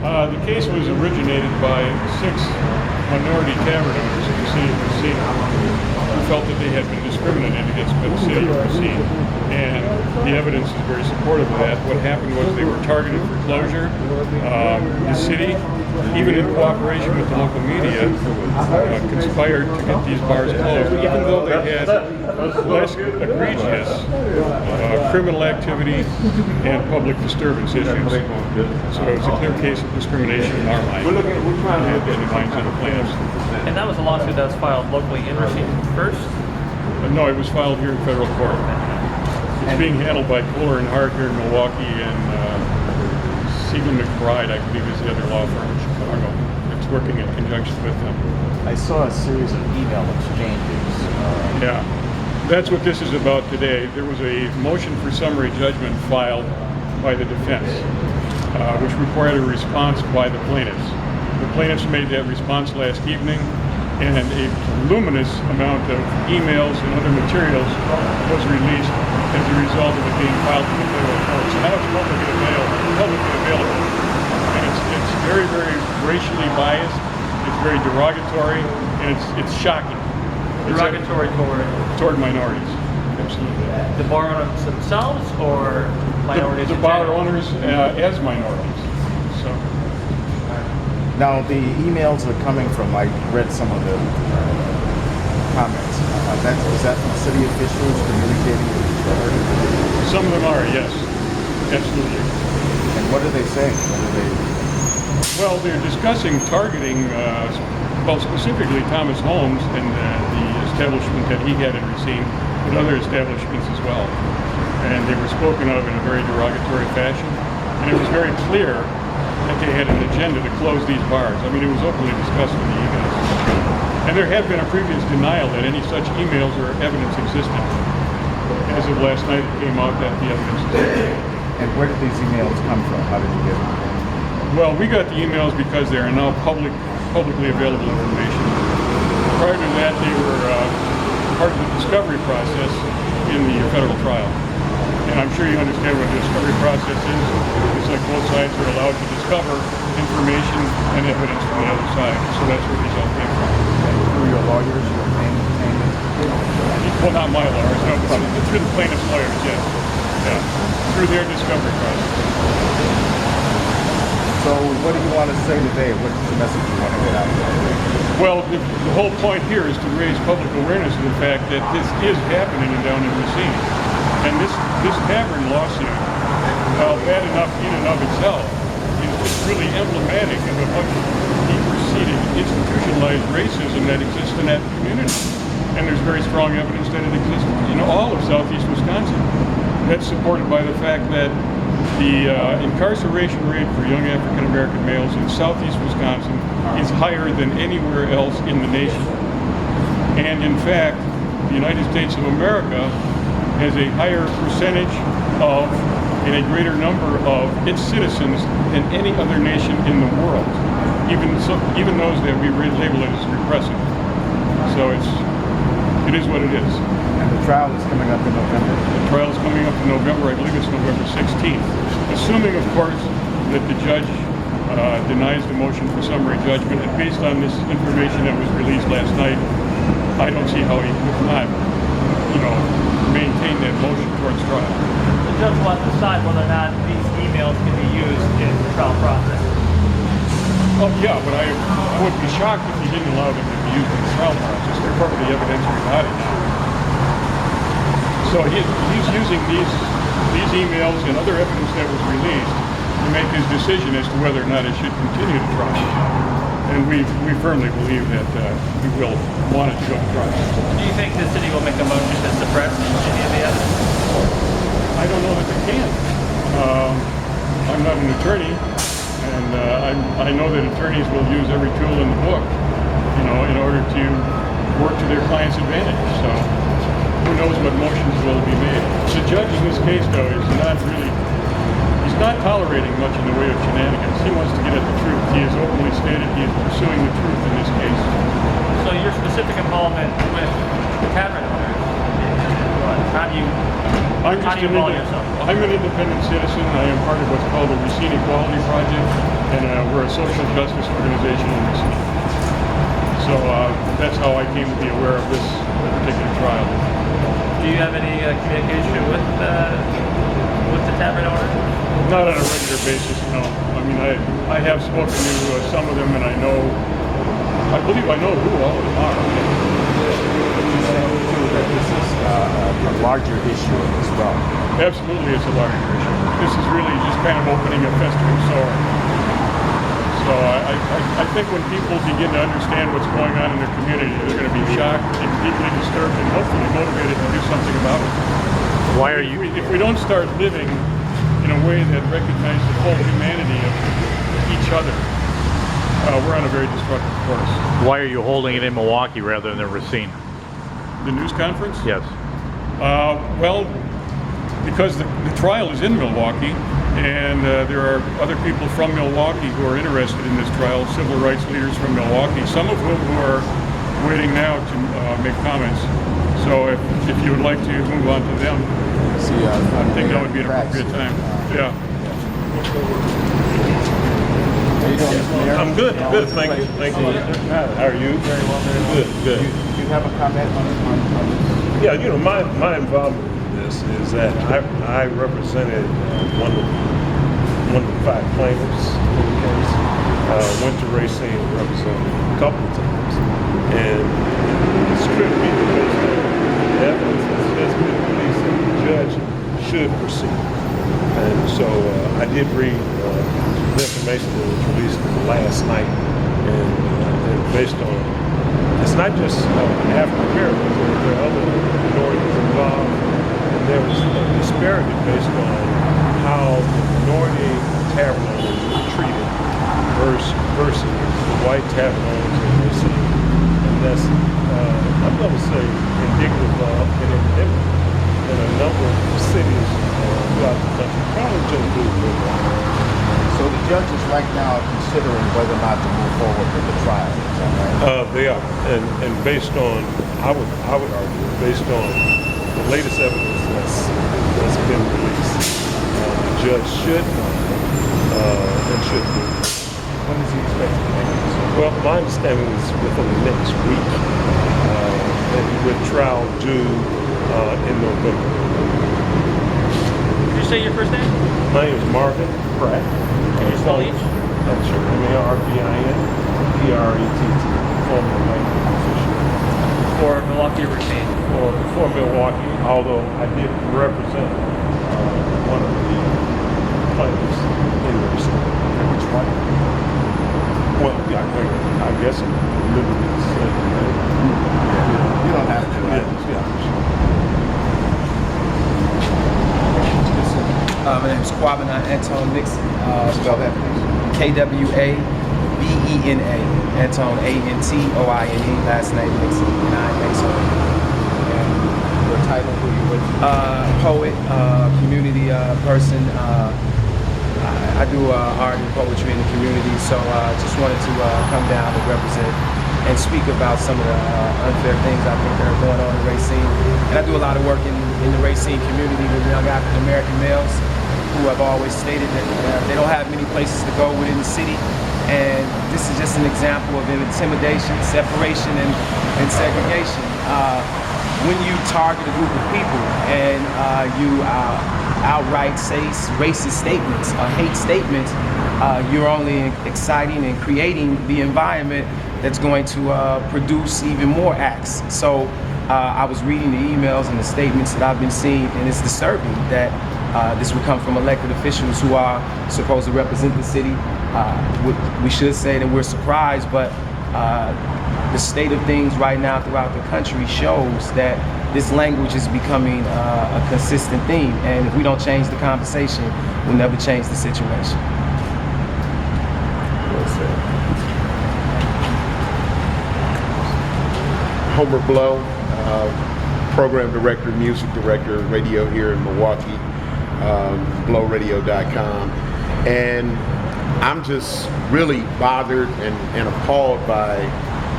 The case was originated by 6 minority tavern owners in the city of Racine who felt that they had been discriminated against by the city of Racine. And the evidence is very supportive of that. What happened was they were targeted for closure. The city, even in cooperation with the local media, conspired to get these bars closed, even though they had less egregious criminal activity and public disturbance issues. So it was a clear case of discrimination in our mind, and in the minds of the plaintiffs. And that was a lawsuit that was filed locally in Racine first? No, it was filed here in federal court. It's being handled by Kohler and Hart here in Milwaukee, and Siegel McBride, I believe, is the other law firm in Chicago. It's working in conjunction with them. I saw a series of email exchanges. Yeah, that's what this is about today. There was a motion for summary judgment filed by the defense, which required a response by the plaintiffs. The plaintiffs made that response last evening, and a voluminous amount of emails and other materials was released as a result of it being filed in the federal courts. So now it's publicly available. And it's very, very racially biased, it's very derogatory, and it's shocking. Derogatory toward minorities. Absolutely. The bar owners themselves, or minorities? The bar owners as minorities. So. Now the emails are coming from, I read some of the comments. Is that from city officials communicating with each other? Some of them are, yes. Absolutely. And what are they saying? Well, they're discussing targeting, specifically Thomas Holmes and the establishment that he had in Racine, but other establishments as well. And they were spoken of in a very derogatory fashion. And it was very clear that they had an agenda to close these bars. I mean, it was openly discussed in the emails. And there had been a previous denial that any such emails or evidence existed. As of last night, it came out that the evidence existed. And where did these emails come from? How did you get them? Well, we got the emails because they are now publicly available information. Prior to that, they were part of the discovery process in the federal trial. And I'm sure you understand what the discovery process is. It's like both sides are allowed to discover information and evidence from the other side. So that's where these all came from. Through your lawyers, your payment? Well, not my lawyers, no, but through the plaintiff's lawyers, yes. Yeah, through their discovery process. So what do you want to say today? What's the message you want to get out there? Well, the whole point here is to raise public awareness of the fact that this is happening down in Racine. And this tavern lawsuit, while bad enough in and of itself, is really emblematic of a much deeper-seated institutionalized racism that exists in that community. And there's very strong evidence that it exists in all of southeast Wisconsin. That's supported by the fact that the incarceration rate for young African American males in southeast Wisconsin is higher than anywhere else in the nation. And in fact, the United States of America has a higher percentage of and a greater number of its citizens than any other nation in the world, even those that we label as repressive. So it is what it is. And the trial is coming up in November? The trial is coming up in November. I believe it's November 16th. Assuming, of course, that the judge denies the motion for summary judgment. And based on this information that was released last night, I don't see how he could not, maintain that motion towards trial. The judge will have to decide whether or not these emails can be used in the trial process. Oh, yeah, but I would be shocked if he didn't allow them to be used in the trial process. They're part of the evidentiary body. So he's using these emails and other evidence that was released to make his decision as to whether or not it should continue to trial. And we firmly believe that we will want it to go to trial. Do you think the city will make a motion to suppress any of the evidence? I don't know that they can. I'm not an attorney, and I know that attorneys will use every tool in the book, in order to work to their client's advantage. So who knows what motions will be made. The judge in this case, though, he's not tolerating much in the way of shenanigans. He wants to get at the truth. He has openly stated he is pursuing the truth in this case. So your specific involvement with the tavern owners, how do you... How do you call yourself? I'm an independent citizen. I am part of what's called the Racine Equality Project, and we're a social justice organization in Racine. So that's how I came to be aware of this particular trial. Do you have any communication with the tavern owner? Not on a regular basis, no. I mean, I have spoken to some of them, and I believe I know who all of them are. You said too that this is a larger issue as well. Absolutely, it's a larger issue. This is really just kind of opening a festering sore. So I think when people begin to understand what's going on in their community, they're going to be shocked and deeply disturbed and hopefully motivated to do something about it. Why are you? If we don't start living in a way that recognizes the full humanity of each other, we're on a very destructive course. Why are you holding it in Milwaukee rather than Racine? The news conference? Yes. Well, because the trial is in Milwaukee, and there are other people from Milwaukee who are interested in this trial, civil rights leaders from Milwaukee, some of whom who are waiting now to make comments. So if you would like to move on to them, I think that would be an appropriate time. Yeah. How you doing, Mr. Mayor? I'm good, thank you. How are you? Very well, very well. Good. Do you have a comment on this? Yeah, you know, my involvement in this is that I represented one of the 5 plaintiffs in the case. Went to Racine and represented a couple of times. And it's strictly because of the evidence that's been released and the judge should proceed. And so I did read the information that was released last night, and based on it's not just African Americans, there are other minorities involved, and there was a disparity based on how the minority tavern owners were treated versus the white tavern owners in Racine. And that's, I'm going to say, indicative of an epidemic in a number of cities throughout the country, probably just due to So the judge is right now considering whether or not to move forward with the trial. Is that right? They are, and based on, I would argue, based on the latest evidence that's been released, the judge should and should do. When is he expected to make a decision? Well, my understanding is within the next week, and with trial due in November. Did you say your first name? My name is Marvin Pratt. Can you spell each? That's sure. MARVIN PRETT, former elected official. For Milwaukee or Racine? For Milwaukee, although I did represent one of the plaintiffs in Racine. Which one? Well, yeah, I guess I'm liberty to say. You don't have to. My name is Kwabena Anton Nixon. Spell that, please. Kwabena, Anton Antoine, last name Nixon, 9 Nixon. Your title, who you with? Poet, community person. I do art and poetry in the community, so just wanted to come down and represent and speak about some of the unfair things I think that are going on in Racine. And I do a lot of work in the Racine community with young African American males who have always stated that they don't have many places to go within the city. And this is just an example of intimidation, separation, and segregation. When you target a group of people and you outright say racist statements, hate statements, you're only exciting and creating the environment that's going to produce even more acts. So I was reading the emails and the statements that I've been seeing, and it's disturbing that this would come from elected officials who are supposed to represent the city. We should say that we're surprised, but the state of things right now throughout the country shows that this language is becoming a consistent theme, and if we don't change the conversation, we'll never change the situation. Well said. Homer Blow, program director, music director, radio here in Milwaukee, blowradio.com. And I'm just really bothered and appalled by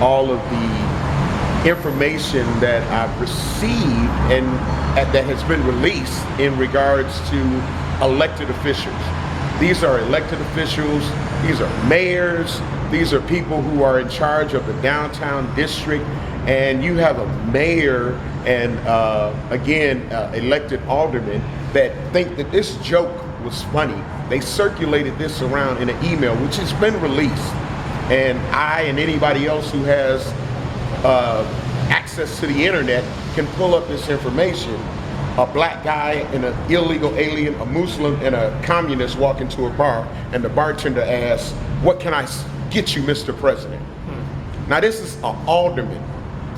all of the information that I've received, and that has been released in regards to elected officials. These are elected officials, these are mayors, these are people who are in charge of the downtown district, and you have a mayor and elected aldermen that think that this joke was funny. They circulated this around in an email, which has been released. And I and anybody else who has access to the internet can pull up this information. A black guy and an illegal alien, a Muslim and a communist walk into a bar, and the bartender asks, "What can I get you, Mr. President?" Now this is an alderman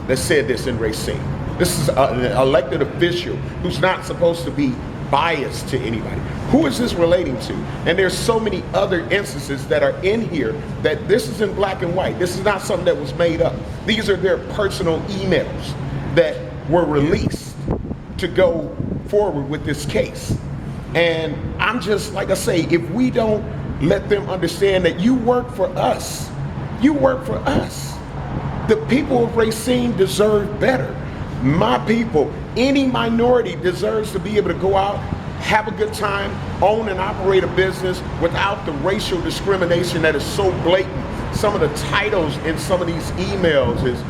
that said this in Racine. This is an elected official who's not supposed to be biased to anybody. Who is this relating to? And there's so many other instances that are in here that this is in black and white. This is not something that was made up. These are their personal emails that were released to go forward with this case. And I'm just, like I say, if we don't let them understand that you work for us, you work for us. The people of Racine deserve better. My people, any minority deserves to be able to go out, have a good time, own and operate a business without the racial discrimination that is so blatant. Some of the titles in some of these emails is,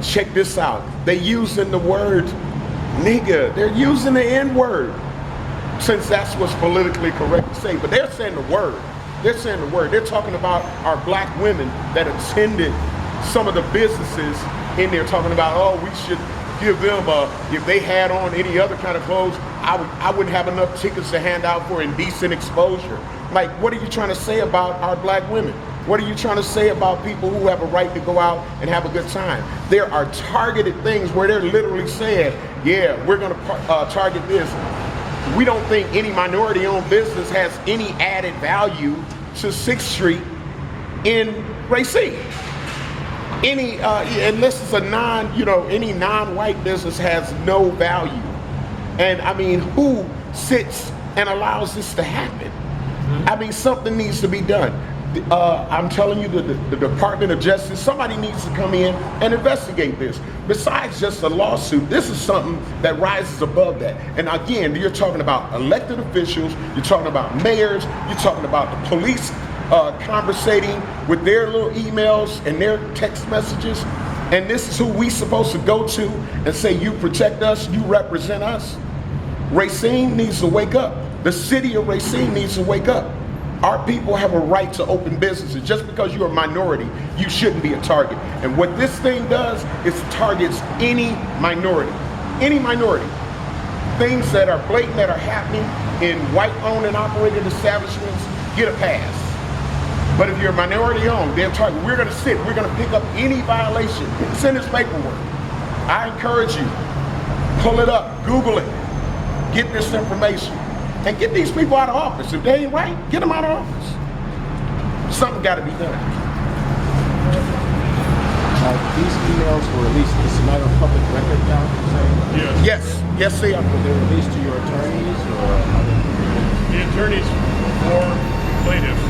check this out. They using the word nigga. They're using the N-word, since that's what's politically correct to say. But they're saying the word. They're saying the word. They're talking about our black women that attended some of the businesses in there, talking about, oh, we should give them, if they had on any other kind of clothes, I wouldn't have enough tickets to hand out for indecent exposure. Like, what are you trying to say about our black women? What are you trying to say about people who have a right to go out and have a good time? There are targeted things where they're literally saying, yeah, we're going to target this. We don't think any minority-owned business has any added value to 6th Street in Racine. Unless it's a any non-white business has no value. And I mean, who sits and allows this to happen? I mean, something needs to be done. I'm telling you, the Department of Justice, somebody needs to come in and investigate this. Besides just a lawsuit, this is something that rises above that. And again, you're talking about elected officials, you're talking about mayors, you're talking about the police conversating with their little emails and their text messages. And this is who we supposed to go to and say, you protect us, you represent us. Racine needs to wake up. The city of Racine needs to wake up. Our people have a right to open businesses. Just because you're a minority, you shouldn't be a target. And what this thing does is targets any minority. Any minority. Things that are blatant, that are happening in white-owned and operated establishments, get a pass. But if you're minority owned, they're targeted. We're going to we're going to pick up any violation. It's in this paperwork. I encourage you, pull it up, Google it, get this information, and get these people out of office. If they ain't right, get them out of office. Something got to be done. These emails were released. It's a matter of public record now, you're saying? Yes, they are. Were they released to your attorneys or? The attorneys for plaintiffs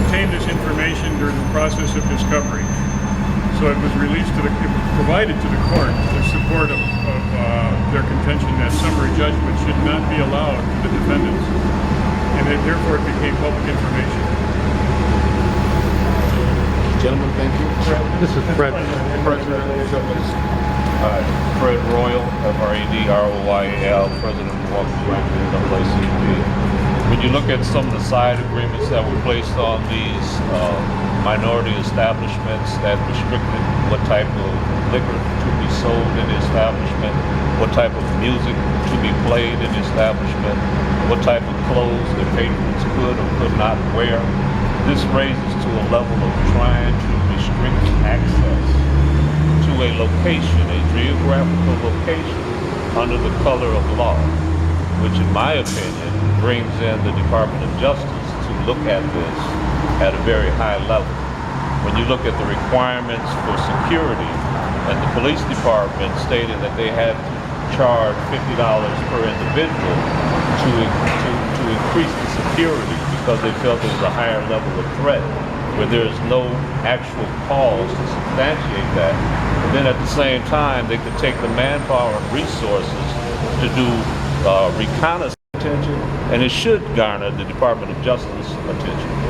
obtained this information during the process of discovery. So it was released it was provided to the court in support of their contention that summary judgment should not be allowed to the defendants, and therefore it became public information. Gentlemen, thank you. This is Fred. President. Fred Royal, F-R-E-D-R-O-Y-A-L, President of Milwaukee Branch of NAACP. When you look at some of the side agreements that were placed on these minority establishments that restricted what type of liquor to be sold in the establishment, what type of music to be played in the establishment, what type of clothes the patrons could or could not wear, this raises to a level of trying to restrict access to a location, a geographical location, under the color of law, which in my opinion brings in the Department of Justice to look at this at a very high level. When you look at the requirements for security, and the police department stated that they had to charge $50 per individual to increase the security because they felt there was a higher level of threat where there's no actual cause to substantiate that. And then at the same time, they could take the manpower and resources to do reconnaissance attention, and it should garner the Department of Justice attention.